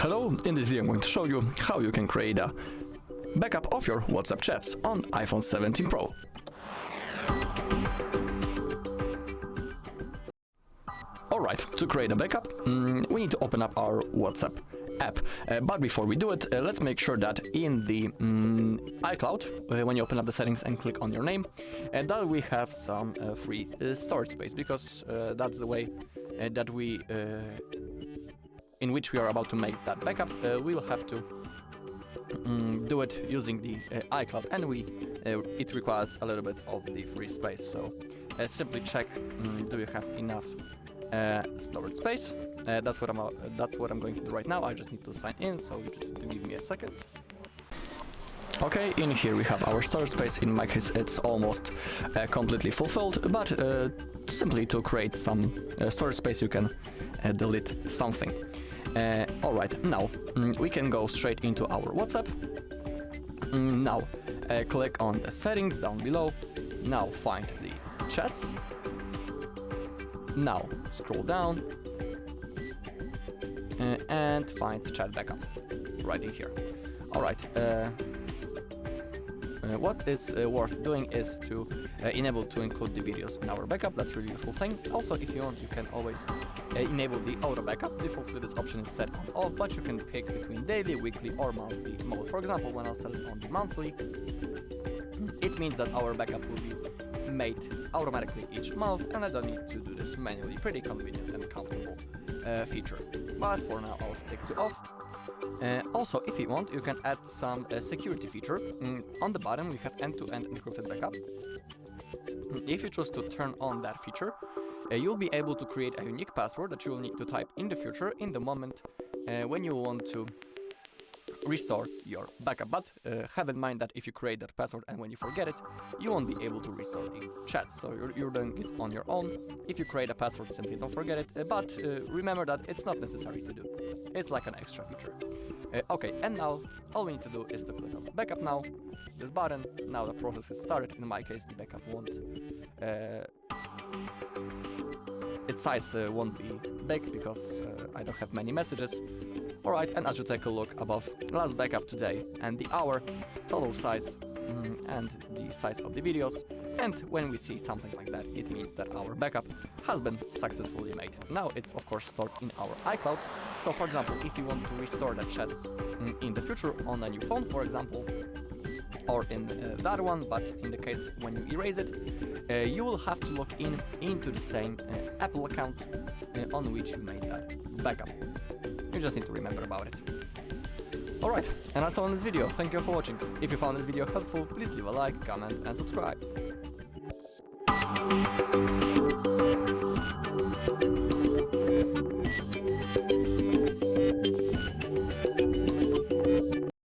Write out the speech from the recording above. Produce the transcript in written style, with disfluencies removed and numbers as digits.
Hello, in this video I'm going to show you how you can create a backup of your WhatsApp chats on iPhone 17 Pro. Alright, to create a backup, we need to open up our WhatsApp app. But before we do it, let's make sure that in the iCloud, when you open up the settings and click on your name, that we have some free storage space, because that's the way that we in which we are about to make that backup. We will have to do it using the iCloud, and it requires a little bit of the free space. So simply check, do you have enough storage space? That's what I'm going to do right now. I just need to sign in, so you just need to give me a second. Okay, in here we have our storage space. In my case, it's almost completely fulfilled, but simply to create some storage space, you can delete something. Alright, now we can go straight into our WhatsApp. Now click on the settings down below. Now find the chats. Now scroll down and find chat backup right in here. Alright, what is worth doing is to enable to include the videos in our backup. That's a really useful thing. Also, if you want, you can always enable the auto backup. Defaultly this option is set on off, but you can pick between daily, weekly or monthly mode. For example, when I'll set it on the monthly, it means that our backup will be made automatically each month, and I don't need to do this manually. Pretty convenient and comfortable feature. But for now, I'll stick to off. Also, if you want, you can add some security feature. On the bottom, we have end-to-end encrypted backup. If you choose to turn on that feature, you'll be able to create a unique password that you will need to type in the future in the moment when you want to restore your backup. But have in mind that if you create that password and when you forget it, you won't be able to restore the chats. So you're doing it on your own. If you create a password, simply don't forget it. But remember that it's not necessary to do. It's like an extra feature. Okay, and now all we need to do is to click on backup now, this button. Now the process has started. In my case, the backup won't, its size won't be big because I don't have many messages. Alright, and as you take a look above last backup today and the hour, total size and the size of the videos, and when we see something like that, it means that our backup has been successfully made. Now it's of course stored in our iCloud. So for example, if you want to restore the chats in the future on a new phone, for example, or in that one, but in the case when you erase it, you will have to log into the same Apple account on which you made that backup. You just need to remember about it. Alright, and that's all in this video. Thank you for watching. If you found this video helpful, please leave a like, comment and subscribe.